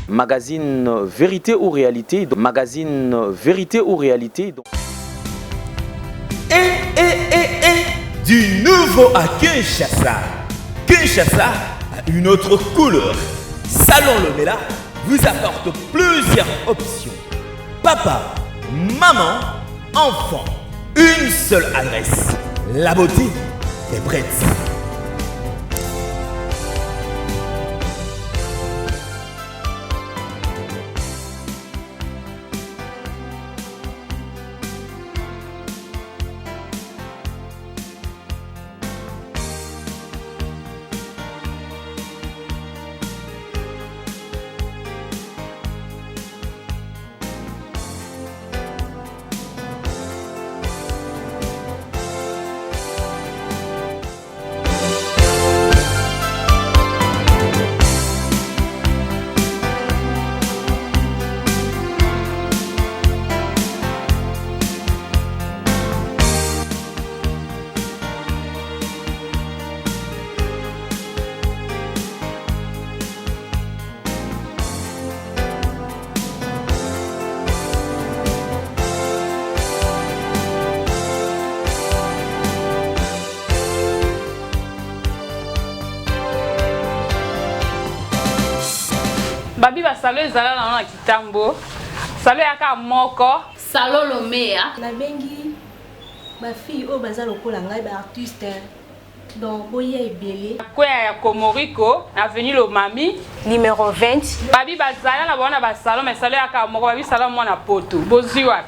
Magazine Vérité ou Réalité. Magazine Vérité ou Réalité. Du nouveau à Kinshasa. Kinshasa a une autre couleur. Salon Lomela vous apporte plusieurs options. Papa, maman, enfant. Une seule adresse. La beauté est prête. Babi ba salo ezala na kitambo. Salo yaka moko. Salo Lomea. Na bengi ba fille o baza lokola ngai ba artiste. Donc boye ebele. Kwa ya Komoriko, avenue Lomami, Numéro 20. Babi bazala na bona ba salo mais salo yaka moko babi salo mona poto. Boziwa.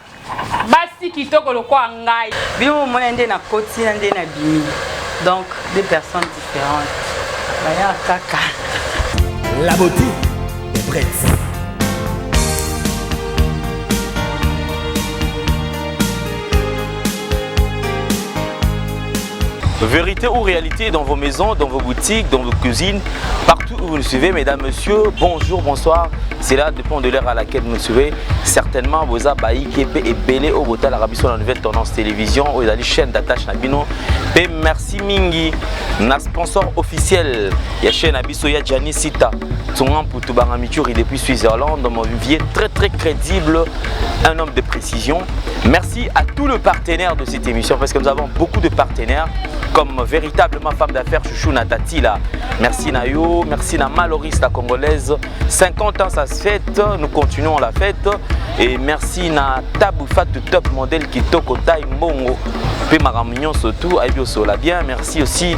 Basi kitoko lokwa ngai. Bino mona ndé na koti na ndé na bimi. Donc deux personnes différentes. Baya kaka. La beauté est prête. Vérité ou réalité dans vos maisons, dans vos boutiques, dans vos cuisines, partout où vous nous suivez, mesdames, messieurs, bonjour, bonsoir. C'est là, dépend de l'heure à laquelle vous nous suivez. Certainement, vous avez et belé au botal l'Arabie sur la nouvelle tendance télévision, vous avez chaîne d'attache Nabino. Et merci Mingi, na sponsor officiel. Il y a chaîne Abisso, il y a Gianni Sita, son nom pour tout Baramituri depuis Suisse-Irlande, mon vivier très crédible, un homme de précision. Merci à tous les partenaires de cette émission parce que nous avons beaucoup de partenaires. Comme véritablement femme d'affaires Chouchou Natati là. Merci Nayo, merci na Maloris la congolaise. 50 ans ça se fête, nous continuons la fête. Et merci na Taboufa du top modèle qui toko taille mongo. Pe maramignon surtout, aïbio sola bien. Merci aussi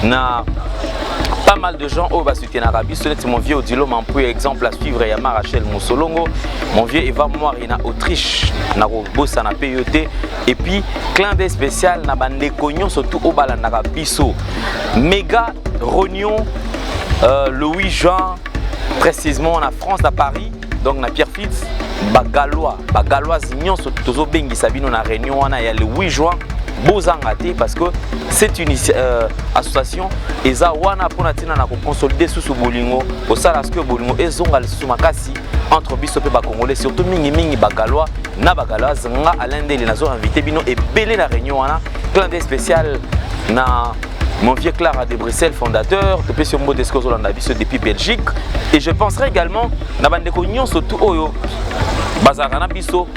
na pas mal de gens au bas soutien Arabie. C'est mon vieux Odilo Mampu exemple à suivre Yama Rachel Moussolongo, mon vieux Eva Moirina Autriche, na Bossa na PET et puis clin d'œil spécial na bande cognon surtout au bas la Narabiso. Méga Rognon le 8 juin précisément en France à Paris donc na Pierre Fitz Bagalois Zignon surtout tozo bengi sabino na réunion on a le 8 juin. Bozangate parce que c'est une association eza wana pona tina na ko consolider sous bolingo au sala ce que bolingo ezonga le sous makasi entre biso pe ba congolais surtout mingi bagalois na bagalois nga alende les nazo invité bino et belé la réunion wana clin d'œil spécial na mon vieux Clara de Bruxelles fondateur depuis sur Modesco Zolanda biso depuis Belgique et je penserai également na bande ko nyon surtout oyo bazarana biso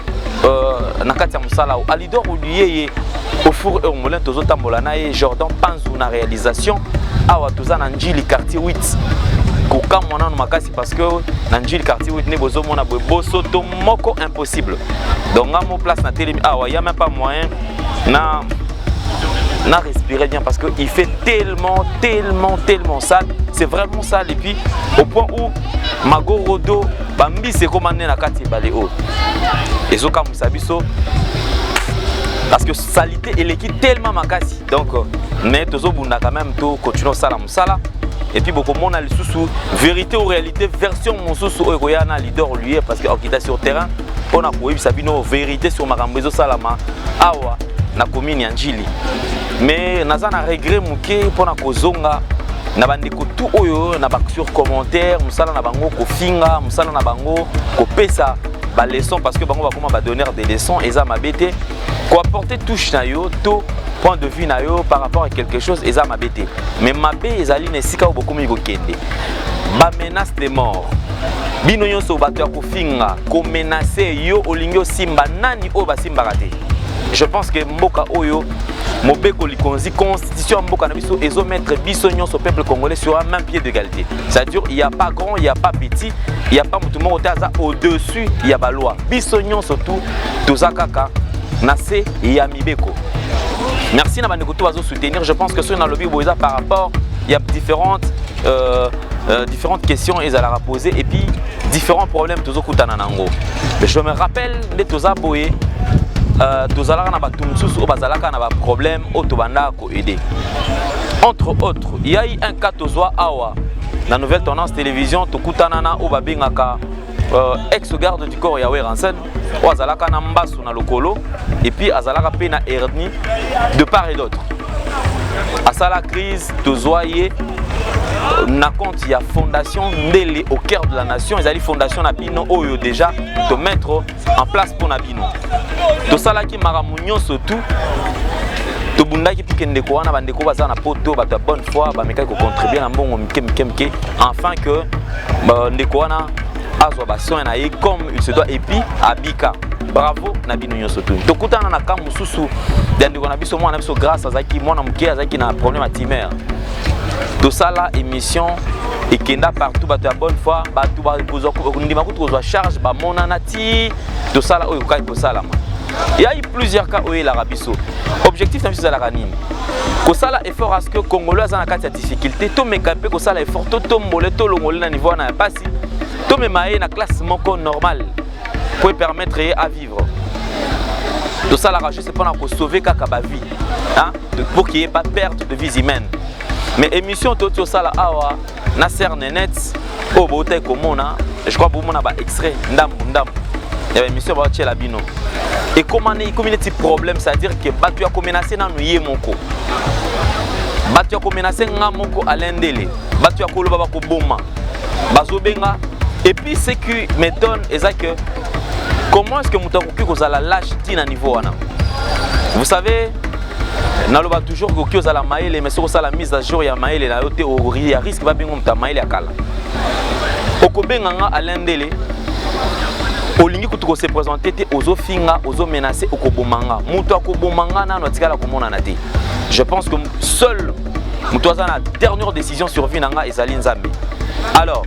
nakati ya musala alidor oulié au four et au moulin tozo tambolana et Jordan Panzou na réalisation awa toza na Njili quartier 8 koka mona no makasi parce que na Njili quartier 8 ne bozo mona boso to moko impossible donc ngamo place na télé awa ya même pas moyen na respirer bien parce que il fait tellement sale, c'est vraiment sale et puis au point où Mago Rodo Bambi c'est commandé na kati baléo et zoka musabiso parce que salité elle est tellement makasi donc mais tozo bunda quand même to continuer sala musala et puis beaucoup monde a le sous vérité ou réalité version mon sous oyoyana leader lui parce que okita sur terrain on a pour sabino vérité sur makambezo salama awa na commune ya Njili mais naza na regret muke pona kozonga na bandeko tout oyo na ba sur commentaire musala na bango ko finga musala na bango ko pesa ba leçon parce que bango ba comment ba donner des leçons eza mabete ko apporter touche na yo to point de vue na yo par rapport à quelque chose eza mabete mais mabé ezali na sika beaucoup mi ko kende ba menace de mort bino nyonso bato ya kofinga komenase yo olingi osimba nani oyo basimbaka te. Je pense que mboka oyo mobeko likonzi constitution mboka na biso ezo mettre biso nyonso peuple congolais sur un même pied d'égalité. C'est-à-dire il y a pas grand, il y a pas petit, il y a pas mutu moko taza au-dessus il y a ba loi. Biso nyonso tout tozakaka na se ya mibeko. Merci na bandeko to bazo soutenir. Je pense que sur na lobby boza par rapport il y a différentes questions et à la poser et puis différents problèmes tozo kutana nango. Je me rappelle de toza boye tozalaka na bato mosusu bazalaka na ba problème o tobanda ko aider. Entre autres, il y a eu un cas tozwa awa na nouvelle tendance télévision tokutana na o babengaka ex-garde du corps ya Weransen o azalaka na mbasu na lokolo et puis azalaka pe na hernie de part et d'autre. À ça la crise tozwa ye na compte il y a fondation Ndele au cœur de la nation, ils allaient fondation na bino oyo déjà te mettre en place pour na bino. To sala ki maramunyo surtout to bunda ki pikende ko wana bandeko baza na poto ba bonne foi ba meka ko contribuer na mbongo mike enfin que ndeko wana azwa ba soin na ye comme il se doit et puis abika. Bravo na bino nyonso tout. To kutana na kamu susu ndeko na biso mwana biso grâce à zaki mwana muke azaki na problème à timère. To sala émission et kenda partout bato ya bonne foi bato ba kozwa ndima ko kozwa charge ba monana ti to sala oyo kai ko sala. Il y a eu plusieurs cas où il a rabisso. Objectif c'est la ranine. Ko sala effort à ce que Congolais a une difficulté, to mekapé ko sala effort to tombolé to longolé na niveau na passi. To me maé na classe moko normal pour permettre à vivre. To sala raché c'est pour sauver kaka ba vie, hein, pour qu'il n'y ait pas perte de vie humaine. Mais émission to sala awa na cernenet au boté komona, je crois pour mona ba extrait ndam. Il y a une émission qui la bino. Et comment il y a un petit problème, c'est-à-dire que tu as menacé dans nous yemoko. Tu as menacé dans moko à l'endele. Tu as koloba ko boma. Bazobenga. Et puis ce qui m'étonne c'est que comment est-ce que mutakoki kozala lâche tina niveau wana. Vous savez, naloba toujours que kozala maele mais sur la mise à jour ya maele na yote au risque ba bengo muta maele akala. Okobenga nga à l'endele. Olingi kutuko se présenter te ozo finga ozo menacer okobomanga muto akobomanga na notikala komona na te. Je pense que seul muto aza na dernière décision sur vie nanga ezali nzambe. Alors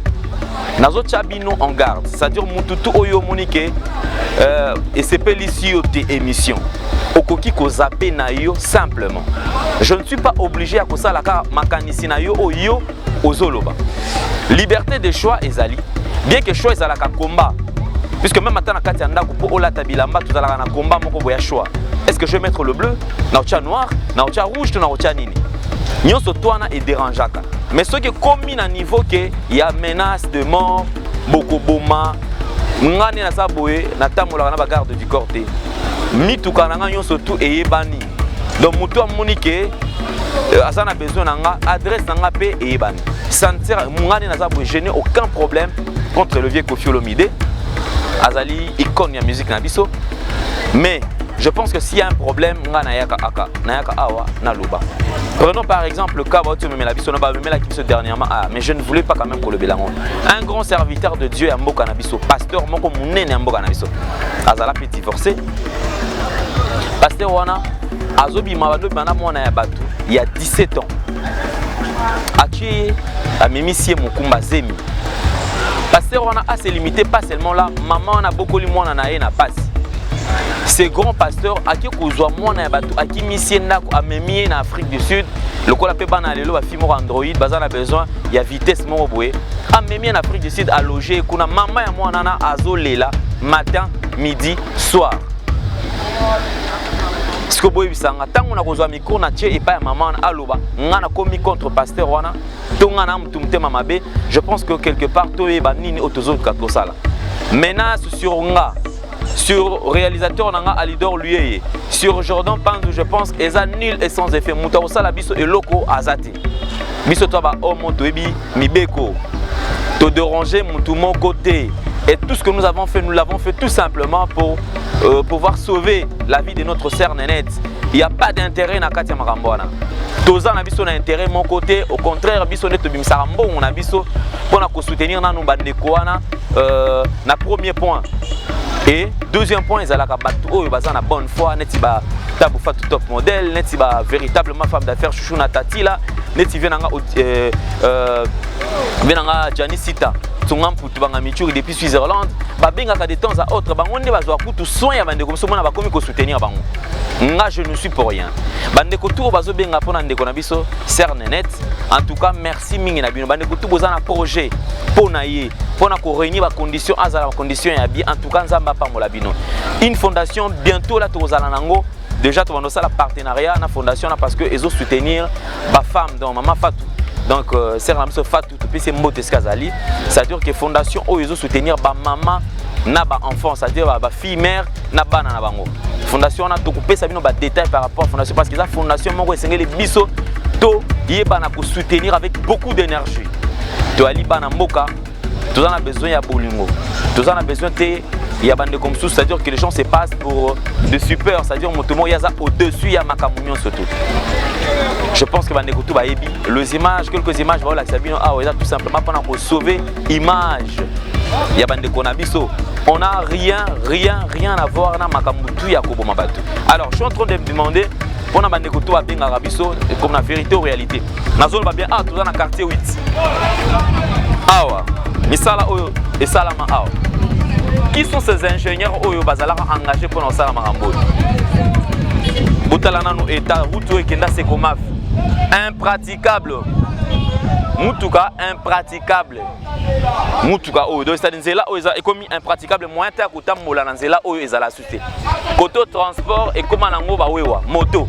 nazo chabino en garde, c'est-à-dire mututu oyo monike et c'est pas l'ici de émission okoki ko zapper na yo simplement. Je ne suis pas obligé à kosala ka makanisi na yo oyo ozoloba. Liberté de choix ezali, bien que choix ezala ka combat. Puisque même maintenant, quand tu as pour Olata Bilamba, tu as un combat, mon choix. Est-ce que je vais mettre le bleu, na noir, na rouge, na nini? Nyon so toana est dérangeant. Mais ce qui est commis à niveau que il y a menace de mort, beaucoup boma, ngani na saboé, na tamola na garde du corps té. Mitu kananga nyon so tout et bani. Donc mutu amonike asana besoin nanga adresse nanga pe et bani. Sentir ngani na saboé, je n'ai aucun problème contre le vieux Koffi Olomide. Azali icône ya musique na biso, mais je pense que s'il y a un problème nayaka awa na loba. Prenons par exemple le cas de la biso na ba la biso dernièrement mais je ne voulais pas quand même pour le belangon. Un grand serviteur de Dieu ya mboka na biso, pasteur moko munene ya mboka na biso. Azala pe divorcé. Pasteur wana azobi mabalo bana mwana ya batu il y a 17 ans. Achi amemisie mukumba zemi. Pasteur on a assez limité, pas seulement là, maman on a beaucoup de monde na na passe. Ces grands pasteurs à qui kozwa mwana ya batu à qui missie ndako amemi na Afrique du Sud, le kola pe bana lelo ba fimo Android, bazana besoin il y a vitesse mo boye. Amemi en Afrique du Sud à loger kuna mama ya mwana na azolela matin, midi, soir. Ce que boye bisanga tango na kozwa micro na tie et pas maman aloba, ngana komi contre pasteur wana. Je pense que quelque part, menace sur nga, sur réalisateur nanga Alidor Luyeye, sur Jordan Panzou, je pense qu'ils sont nul et sans effet. Moutaousa la biso et loco azati. Biso toba omo toebi mibeko. To déranger mon côté. Et tout ce que nous avons fait, nous l'avons fait tout simplement pour pouvoir sauver la vie de notre sœur Nénette. Il n'y a pas d'intérêt na Katia Marambouana. toza na biso na intérêt mon côté, au contraire biso ne tobimisaka mbongo na biso pona ko soutenir nanu bandeko wana na premier point. Et deuxième point, ils allaient battre baza na bonne foi, neti ba tabu fatu top modèle, neti ba véritablement femme d'affaires chouchou na tati là, neti venanga Janisita, Tsungam Poutu banga Michuri depuis Switzerland, ba benga ka de temps à autre, ba ngonde bazwa kutu soin ya bande comme ça mona ba komi ko soutenir bango. Nga je ne suis pour rien. Bande ko tour bazo benga pona ndeko na biso cerne net. En tout cas, merci mingi na bino bande ko tout boza na projet pona ye, pona ko réunir ba conditions azala ba conditions ya bien. En tout cas, nzamba pa mola bino. Une fondation bientôt là tozala nango. Déjà tu vas ça la partenariat na fondation là parce que ils ont soutenir ba femme donc maman Fatou. Donc c'est la même Fatou depuis c'est Mbote Skazali, c'est-à-dire que fondation où ils ont soutenir ba maman na ba enfant, c'est-à-dire ba fille mère na bana na bango. Fondation on a tout coupé ça bino ba détail par rapport à fondation parce que la fondation moko esengeli biso to yeba na ko soutenir avec beaucoup d'énergie. To ali bana mboka, tout en a besoin ya bolingo. Tout en a besoin il y a bande comme ça, c'est-à-dire que les gens se passent pour de super, c'est-à-dire motomo yaza au-dessus ya makamunion surtout. Je pense que bande tout ba yebi les images, quelques images voilà que sabino ah ouais tout simplement pour sauver image. Il y a bande konabiso. On n'a rien à voir na makamutu ya koboma batu. Alors, je suis en train de me demander pour na bande koto a benga rabiso comme la vérité ou réalité. Nazol ba bien ah tout dans le quartier 8. Awa, misala oyo et salama awa. Qui sont ces ingénieurs oyo bazala engagés pour nos salama rambo? Botalana no état route et kenda c'est comme impraticable. Mutuka impraticable. Mutuka oyo donc c'est nzela oyo est comme impraticable moyen ta kotambola na nzela oyo ezala suite. Côté transport et comme nango ba wewa moto.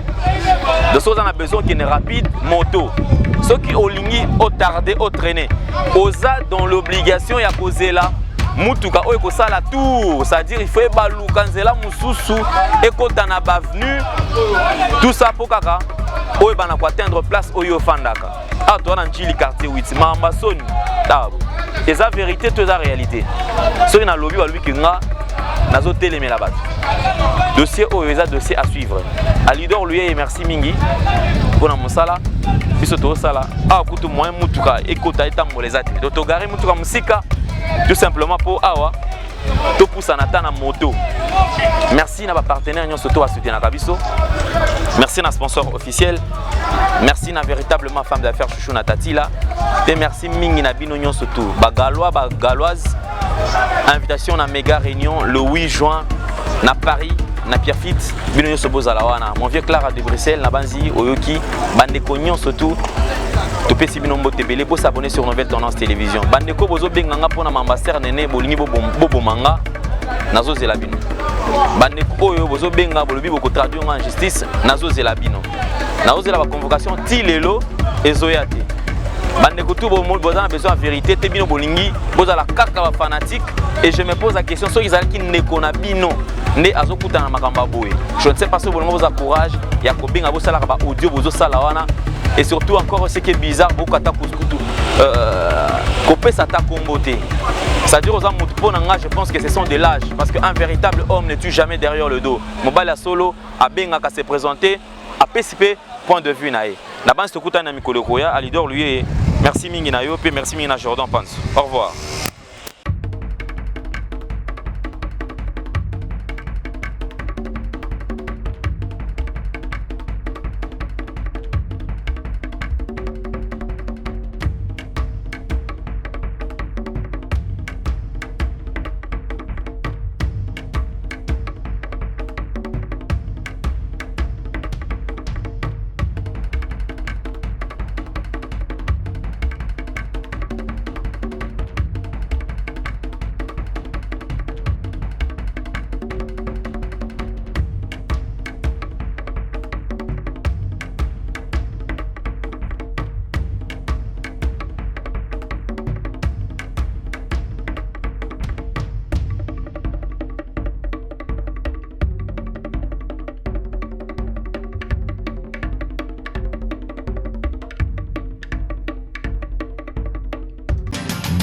De choses on a besoin qui est rapide moto. Ceux qui ont ligné au tardé au traîner. Oza dans l'obligation ya kozela mutuka oyo ko sala tour, c'est-à-dire il faut baluka nzela mususu et kota na bavenu tout ça pour kaka oyo bana ko atteindre place oyo fandaka. Ah toi dans Njili quartier 8 mamba soni. Et ça vérité toute la réalité. Ce qui na lobby ba lui ki nga nazo telemela bat. Dossier oyo eza dossier à suivre. À leader lui et merci mingi pour na mosala biso to sala. Ah kutu moyen mutuka et kota etamboleza te. Donc to gari mutuka musika tout simplement pour awa to poussa na tana moto. Merci na ba partenaire nyon soto a soutenir na biso. Merci na sponsor officiel. Merci na véritablement femme d'affaires chouchou na tati là. Et merci mingi na bino nyon soto. Ba galois ba galoise. Invitation na méga réunion le 8 juin na Paris na Pierrefitte bino nyon sobozala wana. Mon vieux Clara de Bruxelles na banzi oyoki bande konyon soto. Tu peux s'abonner pour s'abonner sur Nouvelle Tendance Télévision. Bandeko bozo benganga pona mambaster nene bolingi bobo manga nazo zelabino. Bandeko oyo bozo benga bolobi boko traduire en justice nazo zelabino. Nazo zela ba convocation ti lelo ezoyate. Bandeko tout boza besoin de vérité te bino bolingi boza la kaka ba fanatique et je me pose la question soki ezali ki nekona bino ne azokuta na makamba boye. Je ne sais pas si vous boza courage ya ko benga bosala ba audio bozo sala wana. Et surtout encore ce qui est bizarre, beaucoup de couper sa comboté. C'est-à-dire aux hommes, je pense que ce sont de l'âge. Parce qu'un véritable homme ne tue jamais derrière le dos. Mobile solo, a benga ka se présenter, a PCP, point de vue nae. La bande se coûte un ami Kolokoya, à leader lui, merci Mingi Nayo, puis merci Mingi Jordan Pans. Au revoir.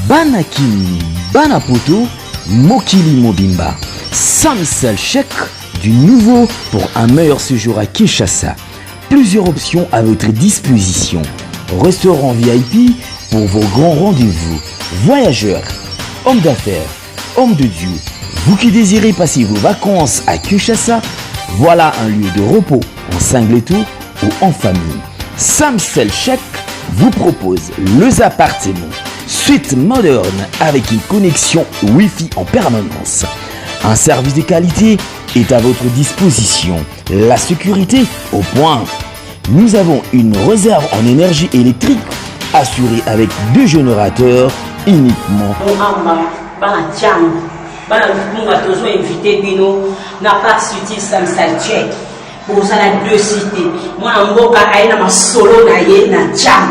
Banaki, Banapoto, Mokili Mobimba. Sam Sal chèque du nouveau pour un meilleur séjour à Kinshasa. plusieurs options à votre disposition. Restaurant VIP pour vos grands rendez-vous. Voyageurs, hommes d'affaires, hommes de Dieu, vous qui désirez passer vos vacances à Kinshasa, voilà un lieu de repos en singleton ou en famille. Samsel Check vous propose les appartements suite moderne avec une connexion Wi-Fi en permanence. Un service de qualité est à votre disposition. La sécurité au point. Nous avons une réserve en énergie électrique assurée avec 2 générateurs uniquement. Invité Bino n'a pas suivi Samsel Check pour ça la 2 cités. Moi en boka aina ma solo na ye na jam.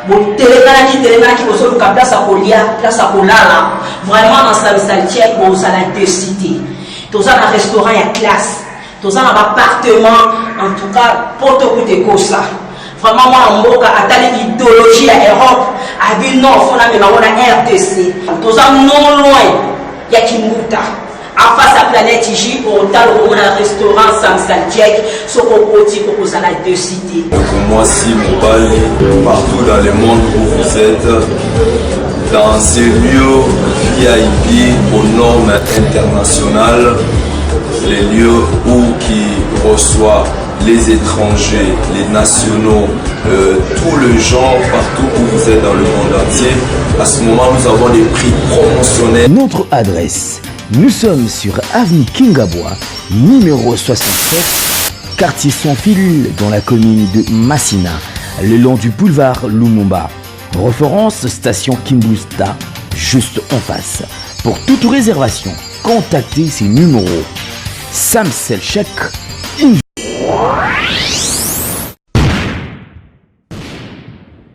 Bon téléphone qui vous solo ka place à kolia, place à kolala. Vraiment dans Samsel Check pour ça la 2 cités. Tout ça dans restaurant ya classe. Tout ça dans appartement en tout cas pour tout côté comme ça. Vraiment moi en boka atali idéologie à Europe, a vu non faut na mais on RDC. Tout ça non loin. Il y a Kimbuta. En face à Planète J, au tal où on a un restaurant Samsel Check, ce qu'on côté pour ça la 2 cités. Pour moi, si mon bal, partout dans le monde où vous êtes, dans ces lieux VIP aux normes internationales, les lieux où qui reçoivent les étrangers, les nationaux, tout le genre, partout où vous êtes dans le monde entier. À ce moment, nous avons des prix promotionnels. Notre adresse, nous sommes sur avenue Kingabwa, numéro 67, quartier Sans-Fil, dans la commune de Massina, le long du boulevard Lumumba. Référence station Kimbusta, juste en face. Pour toute réservation, contactez ces numéros. Samsel Check